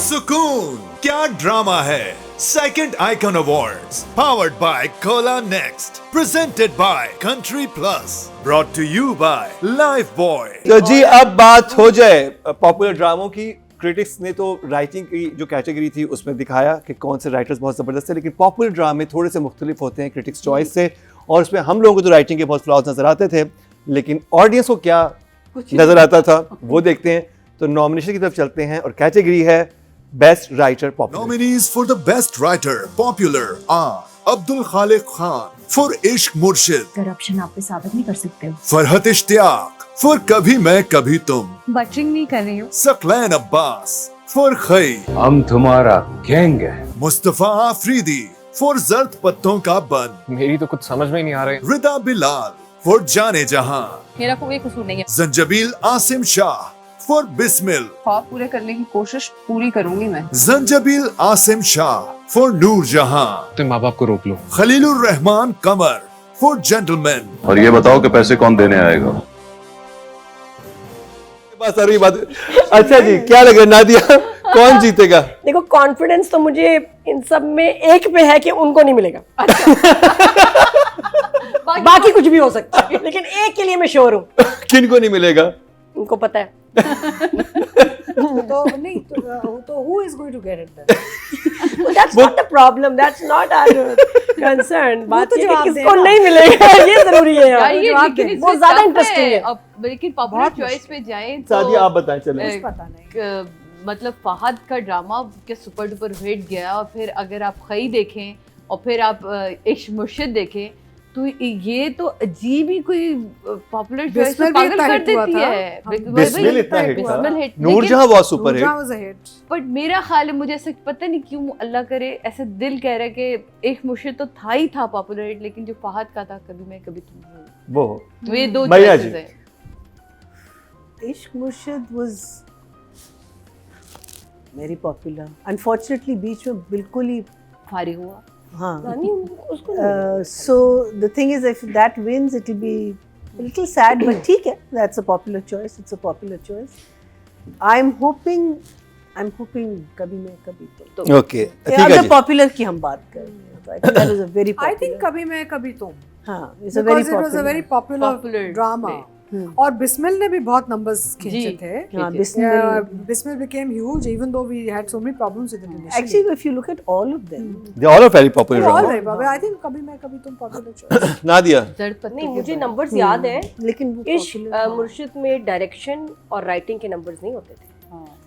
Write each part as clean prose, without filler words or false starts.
सुकून क्या ड्रामा है। Second icon awards powered by cola next, presented by country plus, brought to you by Lifebuoy. तो जी अब बात हो जाए पॉपुलर ड्रामों की। क्रिटिक्स ने तो राइटिंग की जो कैटेगरी थी उसमें दिखाया कि कौन से राइटर्स बहुत ज़बरदस्त है, लेकिन पॉपुलर ड्रामे थोड़े से मुख्तलिफ होते हैं क्रिटिक्स चॉइस से, और उसमें हम लोगों को तो राइटिंग के बहुत फ्लॉज नजर आते थे, लेकिन ऑडियंस को क्या नजर आता था वो देखते हैं। तो नॉमिनेशन की तरफ चलते हैं और कैटेगरी है best writer popular. Nominees for the best writer popular are Abdul Khaliq Khan for Ishq Murshid, corruption आप पे साबित नहीं कर सकते हो। Farhat Ishtiyaq for Kabhi Main Kabhi Tum, buttering नहीं कर रही हूँ। Saqlain Abbas for Khai, हम तुम्हारा गैंग है। Mustafa Afridi for Zard Patton Ka Ban, मेरी तो कुछ समझ में ही नहीं आ रही। Rida Bilal for Jaane Jahan, मेरा कोई कसूर नहीं है। Zanjabil Asim Shah for Bismil, ख्वाब पूरे करने की कोशिश पूरी करूंगी मैं। Zanjabil Asim Shah for Noor Jahan, तुम माँ बाप को रोक लो। Khalilur Rahman Qamar for Gentleman, और ये बताओ कि पैसे कौन देने आएगा। बस सारी बात। अच्छा जी, क्या लग रहा है नादिया, कौन जीतेगा? देखो कॉन्फिडेंस तो मुझे इन सब में एक पे है कि उनको नहीं मिलेगा। बाकी कुछ भी हो सकता है, लेकिन एक के लिए मैं श्योर हूँ। किन को नहीं मिलेगा? उनको पता है। तो नहीं तो who is going to get it then? Well, that's not the problem. That's not our concern. बात तो ये कि जवाब किसको देना। नहीं मिलेगा ये जरूरी है यार। ये जवाब लेकिन दे। इसमें वो ज्यादा tough इंटरेस्टिंग है। अब लेकिन पॉपुलर चॉइस पे जाए तो सादिया आप बताएं चलो। कुछ पता नहीं। मतलब फहद का ड्रामा के सुपर डुपर हिट गया, और फिर अगर आप खई देखें और फिर आप इश्क मुर्शिद देखें तो ये तो अजीब ही कोई पॉपुलर चॉइस को पागल कर देती है। बिस्मिल इतना हिट था, बिस्मिल हिट, नूरजहां बहुत सुपर हिट। बट मेरा ख्याल है, मुझे ऐसे पता नहीं क्यों अल्लाह करे ऐसे दिल कह रहा है कि एक मुर्शिद तो था ही था पॉपुलर हिट, लेकिन जो फहद का था कभी मैं कभी तुम हूँ, वो तो ये दो मैया चॉइसेस जी। है। इश्क मुर्शिद was very popular. Unfortunately बीच में बिल्कुल ही फारिग हुआ। हाँ. उसको So the thing is, if that wins, it will be a little sad, but ठीक है. That's a popular choice. It's a popular choice. I'm hoping कभी मैं कभी तो. ओके ठीक है अगर जी। पॉपुलर की हम बात कर रहे हैं, तो I think that was a very popular. I think कभी मैं कभी तुम, हाँ, it's a very because it was a very popular Popular drama. play. और बिस्मिल ने भी बहुत numbers खींचे जी। थे। हाँ, Bismil became huge even though we had so many problems with it initially. Actually, if you look at all of them, They all are very popular All drama. right, Baba, I think कभी मैं कभी तुम popular choice। Nadia जड़ पत्तों नहीं के मुझे बारे। नंबर्स याद है। लेकिन वो इश्क popular मुर्शिद में डायरेक्शन और राइटिंग के नंबर्स नहीं होते थे।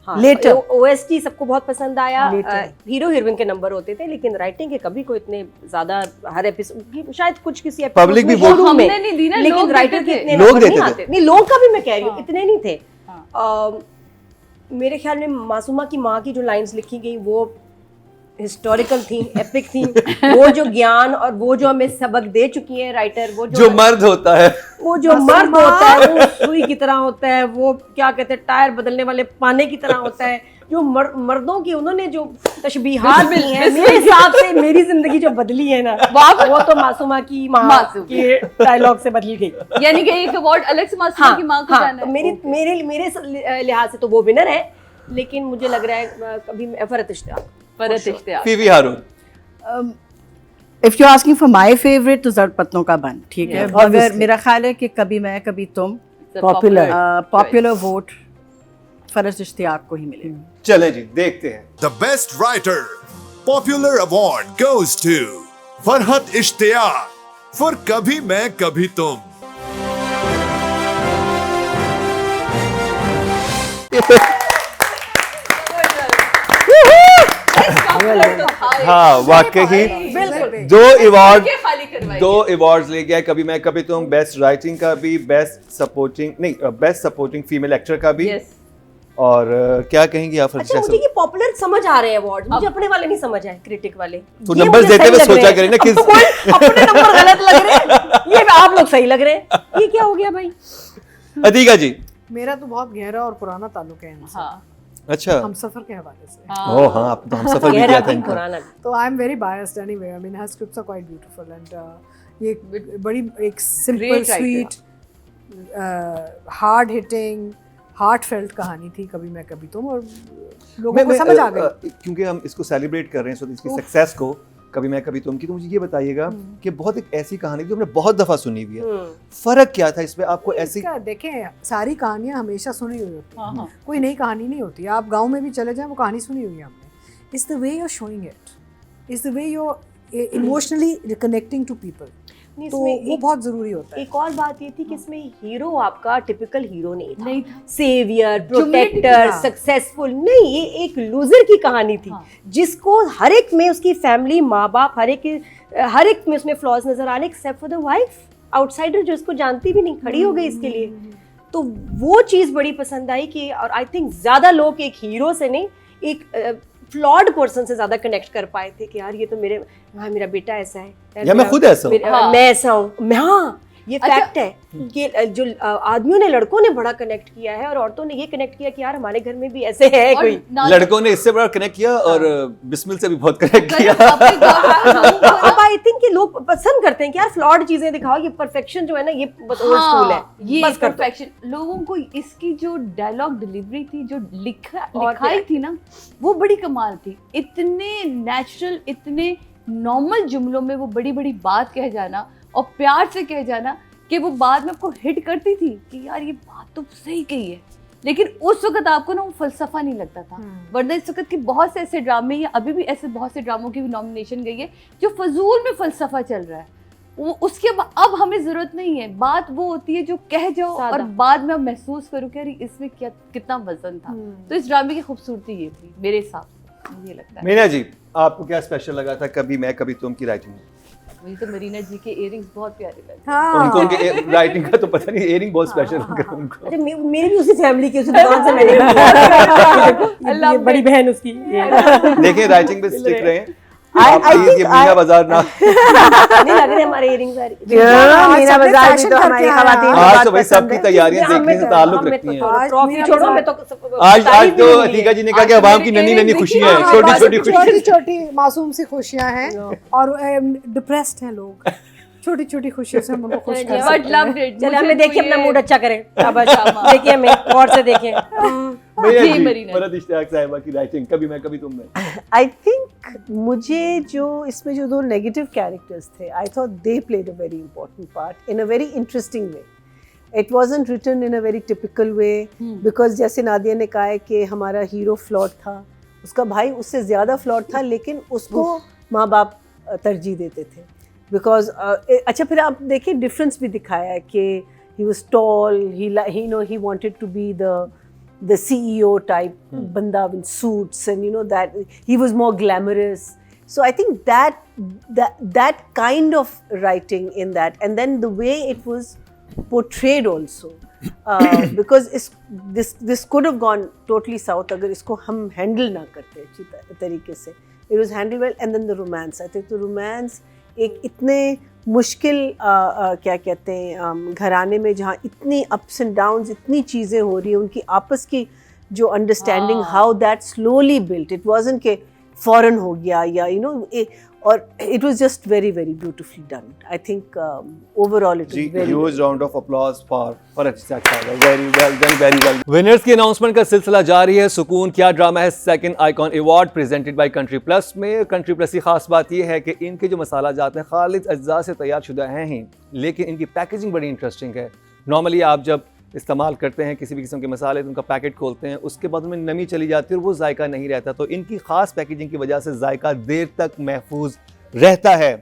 हाँ, Later. OST सबको बहुत पसंद आया। Later. हीरो हीरोइन के नंबर होते थे, लेकिन राइटिंग के कभी कोई इतने ज्यादा हर एपिसोड, शायद कुछ किसी Public एपिसोड भी में बहुत- शुरू में, हमने नहीं दी ना, लेकिन लोग राइटर देते के थे। इतने लोग नंबर नहीं देते थे। आते। नहीं, लोग का भी मैं कह रही हूँ, हाँ। इतने नहीं थे। मेरे ख्याल में मासूमा की माँ की जो लाइंस लिखी गई वो हिस्टोरिकल थी, एपिक थी। वो जो ज्ञान और वो जो हमें सबक दे चुकी है राइटर, वो जो मर्द होता है, वो जो मर्द होता है वो सुई की तरह होता है, वो क्या कहते हैं टायर बदलने वाले पाने की तरह होता है। जो मर्दों की उन्होंने जो तशबीहात दी हैं, मेरे हिसाब से मेरी जिंदगी जो बदली है ना, वो तो मासूमा की माँ मासूम। के डायलॉग से बदली गई। यानी कि एक अवार्ड अलग से मासूमा की माँ को जाना तो है। मेरे लिहाज से तो वो विनर है, लेकिन मुझे लग रहा है कभी फरहत इश्तियाक। फरहत इश्तियाक। फीवी Haroon. If you asking for my favourite तो जड़ पत्तों का बन, ठीक है। मगर मेरा ख्याल है कि कभी मैं कभी तुम पॉपुलर वोट फरहत इश्तियाक को ही मिलेगा। चलें जी देखते हैं। The best writer popular award goes to Farhat Ishtiyaq for Kabhi Main Kabhi Tum. हाँ वाकई दो अवार्ड्स ले गया, कभी मैं कभी तुम, बेस्ट राइटिंग का भी, बेस्ट सपोर्टिंग फीमेल एक्टर का भी। और क्या कहेंगी आप? अच्छा, मुझे ये पॉपुलर समझ आ रहे हैं अवार्ड, मुझे अपने वाले नहीं समझ आए, क्रिटिक वाले। तो नंबर्स देते हुए सोचा करें ना किस अपने नंबर गलत लग रहे हैं, ये आप लोग सही लग रहे हैं, ये क्या हो गया भाई? अतीका जी। मेरा तो बहुत गहरा और पुराना ताल्लुक है इनसे। हाँ। अच्छा, हमसफर के हवाले से। ओह हाँ, आप तो हमसफर भी किया था इनका। पुराना तो I am very biased anyway. I mean her scripts are quite beautiful and ये बड़ी एक simple Great writer. Sweet hard hitting heartfelt कहानी थी कभी मैं कभी तुम। और लोगों को समझ आ गई। क्योंकि हम इसको सेलिब्रेट कर रहे हैं, सो इसकी सक्सेस को, कभी मैं कभी तुम की, तो मुझे ये बताइएगा कि बहुत एक ऐसी कहानी जो हमने बहुत दफा सुनी हुई है, फर्क क्या था इसमें आपको? ऐसी देखें, सारी कहानियां हमेशा सुनी हुई होती है, कोई नई कहानी नहीं होती। आप गाँव में भी चले जाएं, वो कहानी सुनी हुई है आपने। It's the way you are showing it, it's the way you are emotionally connecting to people, तो वो बहुत जरूरी होता है। एक और बात ये थी कि इसमें हीरो आपका टिपिकल हीरो नहीं था, सेवियर, प्रोटेक्टर, सक्सेसफुल नहीं, ये एक लूजर की कहानी थी। जिसको हर एक में उसकी फैमिली, माँ बाप, हर एक में उसमें फ्लॉज नजर आने, except for the wife, outsider जो इसको जानती भी नहीं, खड़ी हो गई इसके लिए। तो वो चीज़ बड़ी पसंद आई कि, और आई थिंक ज्यादा लोग एक हीरो से नहीं, एक फ्लॉड पर्सन से ज्यादा कनेक्ट कर पाए थे कि यार ये तो मेरा बेटा ऐसा है, या मैं खुद ऐसा हूं, मैं ऐसा हूँ। हाँ, ये फैक्ट है कि जो आदमियों ने, लड़कों ने बड़ा कनेक्ट किया है, और औरतों ने ये कनेक्ट किया कि यार हमारे घर में भी ऐसे है कोई। लड़कों ने इससे बड़ा कनेक्ट किया, और बिस्मिल से भी बहुत कनेक्ट किया। अब आई थिंक कि लोग पसंद करते हैं कि यार फ्लॉड चीजें दिखाओ, ये परफेक्शन जो है ना, ये बस ओल्ड स्कूल है, ये बस परफेक्शन। लोगों को इसकी जो डायलॉग डिलीवरी थी, जो लिखाई थी ना, वो बड़ी कमाल थी। इतने नेचुरल, इतने नॉर्मल जुमलों में वो बड़ी बड़ी बात कह जाना, और प्यार से कह जाना, कि वो बाद में आपको हिट करती थी कि यार ये बात तो सही कही है। लेकिन उस वक्त आपको ना वो फलसफा नहीं लगता था। वरना इस वक्त की बहुत से ऐसे ड्रामे, या अभी भी ऐसे बहुत से ड्रामों की भी नॉमिनेशन गई है जो फजूल में फलसफा चल रहा है। वो उसके अब हमें जरूरत नहीं है। बात वो होती है जो कह जाओ और बाद में आप महसूस करो कि यार इसमें क्या कितना वजन था। तो इस ड्रामे की खूबसूरती ये थी मेरे हिसाब से, मुझे लगता है। मीना जी, आपको क्या स्पेशल लगा था कभी मैं कभी तुम की राइटिंग में? मुझे तो मरीना जी के इयरिंग्स बहुत प्यारे लगे। हाँ। उनको उनके राइटिंग का तो पता नहीं, इयरिंग बहुत स्पेशल लगा उनको। अरे मेरी भी उसी फैमिली की, उसी दुकान से मैंने ये बड़ी बहन उसकी। देखिए राइटिंग पे स्टिक रहे। I प्लीज think ये मीना बाजार ना नहीं लग रहे हमारे इयरिंग्स सारी। मीना बाजार भी तो हमारी खवातीन की आज बात तो भाई पसंद सबकी है। तैयारियां देखने से ताल्लुक रखती हैं। ट्रॉफी छोड़ो, मैं तो आज तो अतीका जी ने कहा कि अवाम की नन्ही नन्ही खुशियां हैं, छोटी छोटी छोटी खुशियां। छोटी मासूम सी खुशियां हैं, और डिप्रेस्ड हैं लोग। छोटी छोटी खुशियों से हम उनको खुश कर सकते हैं। चलिए हमें देखिए अपना मूड अच्छा करें। देखिए हमें गौर से देखें। मरद इश्तियाक साहिबा की राइटिंग कभी मैं कभी तुम में। आई थिंक मुझे जो इसमें जो दो नेगेटिव कैरेक्टर्स थे, I thought they played a very important part in a very interesting way. It wasn't written in a very typical way, because जैसे नादिया ने कहा है कि हमारा हीरो फ्लॉट था, उसका भाई उससे ज़्यादा फ्लॉट था, लेकिन उसको माँ बाप तरजीह देते थे। बिकॉज अच्छा फिर आप देखिए डिफरेंस भी दिखाया है कि he was tall, he wanted to be the CEO type banda in suits, and you know that he was more glamorous. So I think that kind of writing in that, and then the way it was portrayed also, because this could have gone totally south अगर इसको हम handle ना करते अच्छी तरीके से. It was handled well, and then the romance. I think the romance एक इतने मुश्किल क्या कहते हैं घराने में, जहाँ इतनी अप्स एंड डाउन्स, इतनी चीज़ें हो रही हैं, उनकी आपस की जो understanding, how that slowly built, it wasn't के फौरन हो गया या यू नो, और it was just very very beautifully done. I think overall it was very huge round of applause for Ishtiaq sahiba. Very well done, very well. Winners की announcement का सिलसिला जारी है. सुकून क्या ड्रामा है second icon award presented by country plus में. Country plus की खास बात यह है कि इनके जो मसाला जाते हैं खालिद अज्जा से तैयार शुदा हैं ही, लेकिन इनकी पैकेजिंग बड़ी इंटरेस्टिंग है. नॉर्मली आप जब इस्तेमाल करते हैं किसी भी किस्म के मसाले तो उनका पैकेट खोलते हैं, उसके बाद उनमें नमी चली जाती है और वो जायका नहीं रहता. तो इनकी खास पैकेजिंग की वजह से जायका देर तक महफूज रहता है.